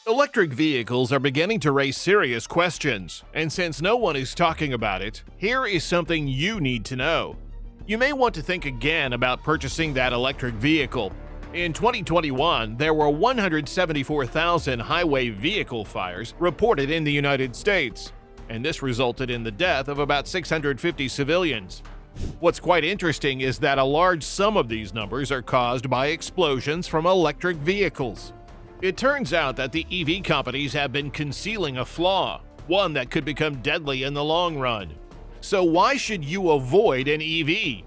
Electric vehicles are beginning to raise serious questions, and since no one is talking about it, here is something you need to know. You may want to think again about purchasing that electric vehicle. In 2021, there were 174,000 highway vehicle fires reported in the United States, and this resulted in the death of about 650 civilians. What's quite interesting is that a large sum of these numbers are caused by explosions from electric vehicles. It turns out that the EV companies have been concealing a flaw, one that could become deadly in the long run. So why should you avoid an EV?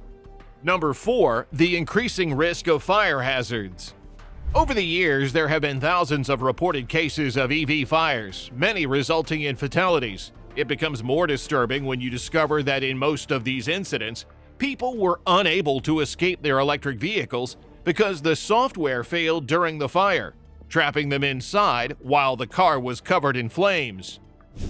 Number 4, the increasing risk of fire hazards. Over the years, there have been thousands of reported cases of EV fires, many resulting in fatalities. It becomes more disturbing when you discover that in most of these incidents, people were unable to escape their electric vehicles because the software failed during the fire, trapping them inside while the car was covered in flames.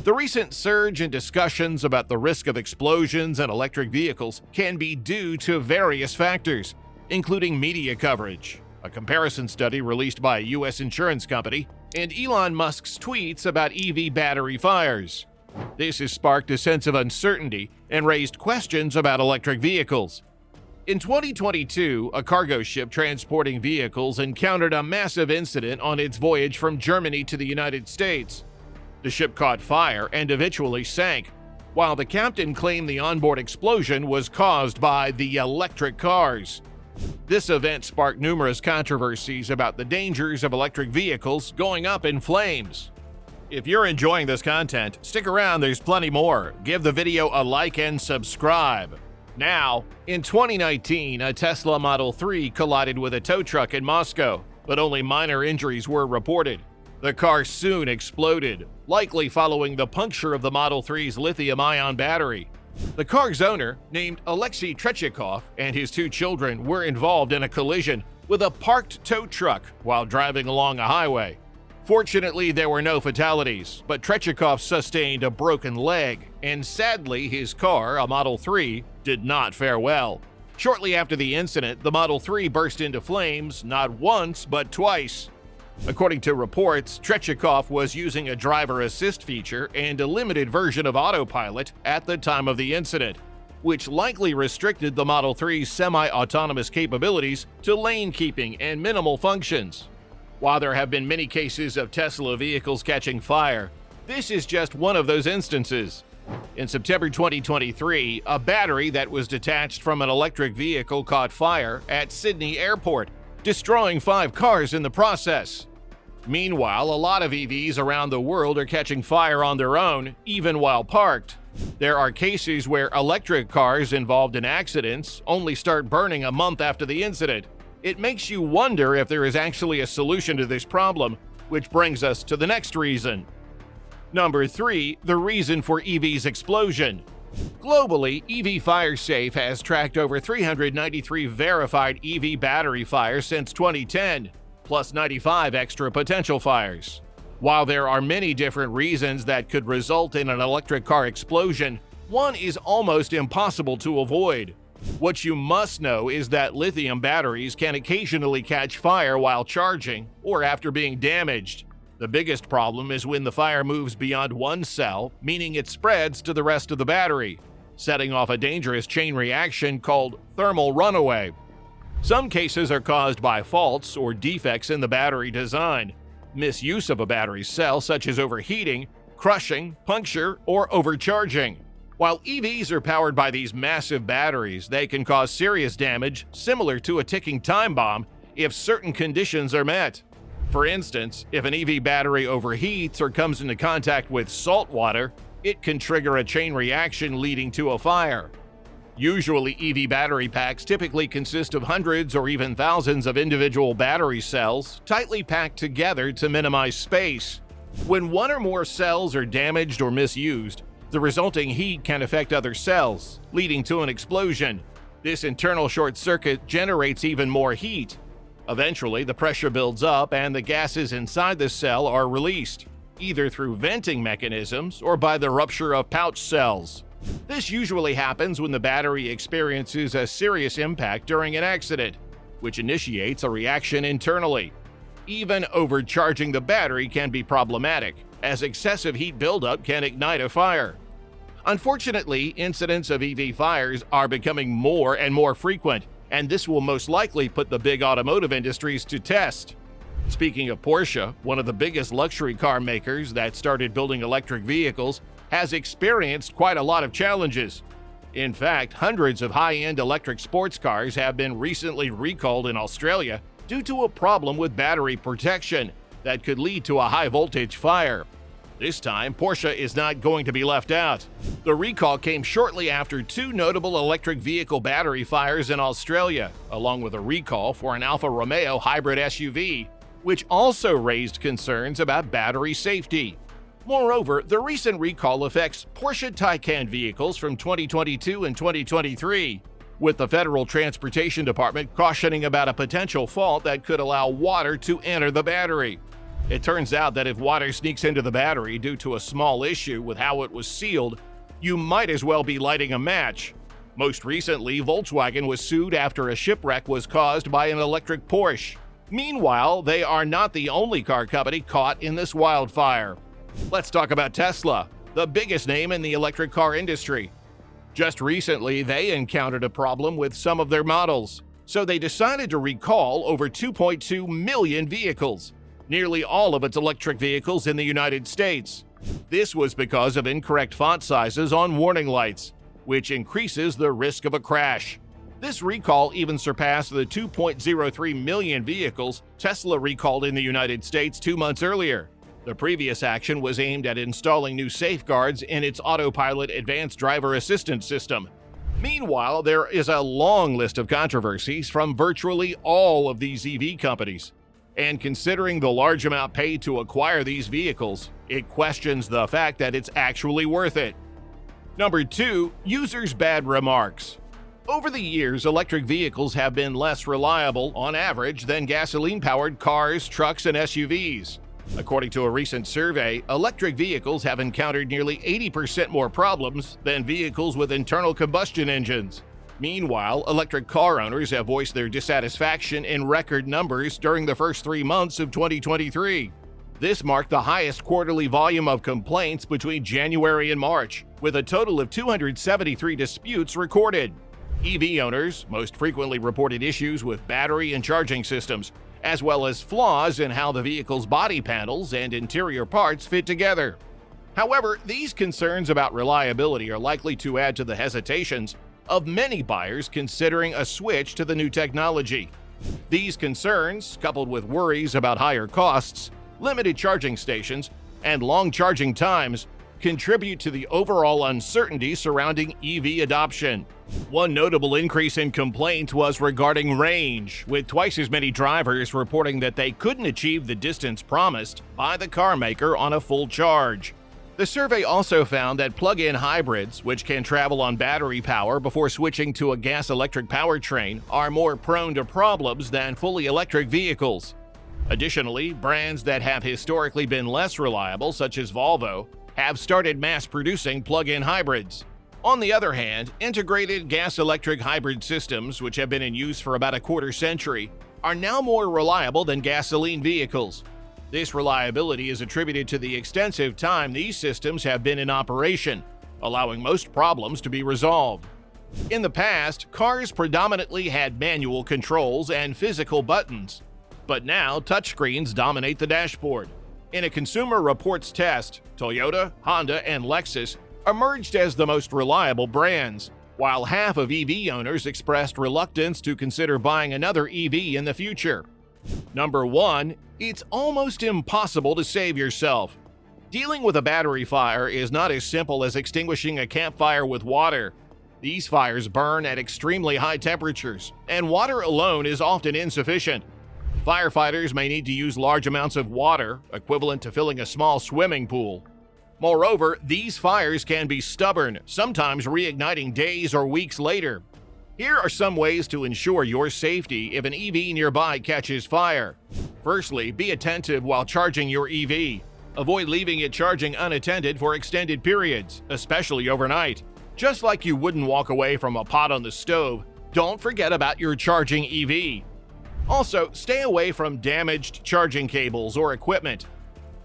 The recent surge in discussions about the risk of explosions in electric vehicles can be due to various factors, including media coverage, a comparison study released by a U.S. insurance company, and Elon Musk's tweets about EV battery fires. This has sparked a sense of uncertainty and raised questions about electric vehicles. In 2022, a cargo ship transporting vehicles encountered a massive incident on its voyage from Germany to the United States. The ship caught fire and eventually sank, while the captain claimed the onboard explosion was caused by the electric cars. This event sparked numerous controversies about the dangers of electric vehicles going up in flames. If you're enjoying this content, stick around, there's plenty more. Give the video a like and subscribe. Now, in 2019, a Tesla Model 3 collided with a tow truck in Moscow, but only minor injuries were reported. The car soon exploded, likely following the puncture of the Model 3's lithium-ion battery. The car's owner, named Alexei Trechikov, and his 2 children were involved in a collision with a parked tow truck while driving along a highway. Fortunately, there were no fatalities, but Trechikov sustained a broken leg, and sadly, his car, a Model 3, did not fare well. Shortly after the incident, the Model 3 burst into flames not once, but twice. According to reports, Trechikov was using a driver assist feature and a limited version of autopilot at the time of the incident, which likely restricted the Model 3's semi-autonomous capabilities to lane keeping and minimal functions. While there have been many cases of Tesla vehicles catching fire, this is just one of those instances. In September 2023, a battery that was detached from an electric vehicle caught fire at Sydney Airport, destroying 5 cars in the process. Meanwhile, a lot of EVs around the world are catching fire on their own, even while parked. There are cases where electric cars involved in accidents only start burning a month after the incident. It makes you wonder if there is actually a solution to this problem, which brings us to the next reason. Number 3, the reason for EV's explosion. Globally, EV FireSafe has tracked over 393 verified EV battery fires since 2010, plus 95 extra potential fires. While there are many different reasons that could result in an electric car explosion, one is almost impossible to avoid. What you must know is that lithium batteries can occasionally catch fire while charging or after being damaged. The biggest problem is when the fire moves beyond one cell, meaning it spreads to the rest of the battery, setting off a dangerous chain reaction called thermal runaway. Some cases are caused by faults or defects in the battery design, misuse of a battery cell such as overheating, crushing, puncture, or overcharging. While EVs are powered by these massive batteries, they can cause serious damage similar to a ticking time bomb if certain conditions are met. For instance, if an EV battery overheats or comes into contact with salt water, it can trigger a chain reaction leading to a fire. Usually, EV battery packs typically consist of hundreds or even thousands of individual battery cells tightly packed together to minimize space. When one or more cells are damaged or misused, the resulting heat can affect other cells, leading to an explosion. This internal short circuit generates even more heat. Eventually, the pressure builds up and the gases inside the cell are released, either through venting mechanisms or by the rupture of pouch cells. This usually happens when the battery experiences a serious impact during an accident, which initiates a reaction internally. Even overcharging the battery can be problematic, as excessive heat buildup can ignite a fire. Unfortunately, incidents of EV fires are becoming more and more frequent, and this will most likely put the big automotive industries to test. Speaking of Porsche, one of the biggest luxury car makers that started building electric vehicles, has experienced quite a lot of challenges. In fact, hundreds of high-end electric sports cars have been recently recalled in Australia due to a problem with battery protection that could lead to a high-voltage fire. This time, Porsche is not going to be left out. The recall came shortly after two notable electric vehicle battery fires in Australia, along with a recall for an Alfa Romeo hybrid SUV, which also raised concerns about battery safety. Moreover, the recent recall affects Porsche Taycan vehicles from 2022 and 2023, with the Federal Transportation Department cautioning about a potential fault that could allow water to enter the battery. It turns out that if water sneaks into the battery due to a small issue with how it was sealed, you might as well be lighting a match. Most recently, Volkswagen was sued after a shipwreck was caused by an electric Porsche. Meanwhile, they are not the only car company caught in this wildfire. Let's talk about Tesla, the biggest name in the electric car industry. Just recently, they encountered a problem with some of their models, so they decided to recall over 2.2 million vehicles, nearly all of its electric vehicles in the United States. This was because of incorrect font sizes on warning lights, which increases the risk of a crash. This recall even surpassed the 2.03 million vehicles Tesla recalled in the United States 2 months earlier. The previous action was aimed at installing new safeguards in its Autopilot Advanced Driver Assistance System. Meanwhile, there is a long list of controversies from virtually all of these EV companies. And considering the large amount paid to acquire these vehicles, it questions the fact that it's actually worth it. Number 2, users' bad remarks. Over the years, electric vehicles have been less reliable, on average, than gasoline-powered cars, trucks, and SUVs. According to a recent survey, electric vehicles have encountered nearly 80% more problems than vehicles with internal combustion engines. Meanwhile, electric car owners have voiced their dissatisfaction in record numbers during the first 3 months of 2023. This marked the highest quarterly volume of complaints between January and March, with a total of 273 disputes recorded. EV owners most frequently reported issues with battery and charging systems, as well as flaws in how the vehicle's body panels and interior parts fit together. However, these concerns about reliability are likely to add to the hesitations of many buyers considering a switch to the new technology. These concerns, coupled with worries about higher costs, limited charging stations, and long charging times, contribute to the overall uncertainty surrounding EV adoption. One notable increase in complaints was regarding range, with twice as many drivers reporting that they couldn't achieve the distance promised by the car maker on a full charge. The survey also found that plug-in hybrids, which can travel on battery power before switching to a gas-electric powertrain, are more prone to problems than fully electric vehicles. Additionally, brands that have historically been less reliable, such as Volvo, have started mass-producing plug-in hybrids. On the other hand, integrated gas-electric hybrid systems, which have been in use for about a quarter century, are now more reliable than gasoline vehicles. This reliability is attributed to the extensive time these systems have been in operation, allowing most problems to be resolved. In the past, cars predominantly had manual controls and physical buttons, but now touchscreens dominate the dashboard. In a Consumer Reports test, Toyota, Honda, and Lexus emerged as the most reliable brands, while half of EV owners expressed reluctance to consider buying another EV in the future. Number 1, it's almost impossible to save yourself. Dealing with a battery fire is not as simple as extinguishing a campfire with water. These fires burn at extremely high temperatures, and water alone is often insufficient. Firefighters may need to use large amounts of water, equivalent to filling a small swimming pool. Moreover, these fires can be stubborn, sometimes reigniting days or weeks later. Here are some ways to ensure your safety if an EV nearby catches fire. Firstly, be attentive while charging your EV. Avoid leaving it charging unattended for extended periods, especially overnight. Just like you wouldn't walk away from a pot on the stove, don't forget about your charging EV. Also, stay away from damaged charging cables or equipment.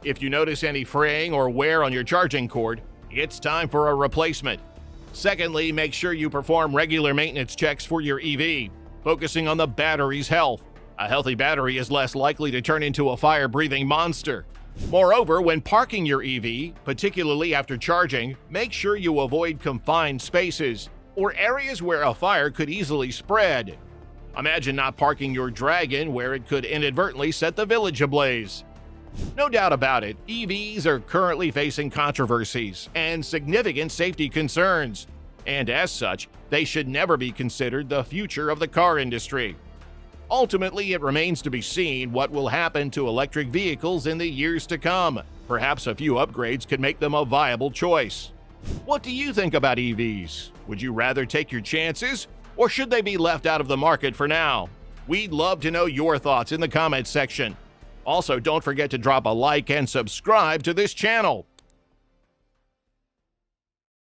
If you notice any fraying or wear on your charging cord, it's time for a replacement. Secondly, make sure you perform regular maintenance checks for your EV, focusing on the battery's health. A healthy battery is less likely to turn into a fire-breathing monster. Moreover, when parking your EV, particularly after charging, make sure you avoid confined spaces or areas where a fire could easily spread. Imagine not parking your Dragon where it could inadvertently set the village ablaze. No doubt about it, EVs are currently facing controversies and significant safety concerns, and as such, they should never be considered the future of the car industry. Ultimately, it remains to be seen what will happen to electric vehicles in the years to come. Perhaps a few upgrades could make them a viable choice. What do you think about EVs? Would you rather take your chances, or should they be left out of the market for now? We'd love to know your thoughts in the comments section. Also, don't forget to drop a like and subscribe to this channel.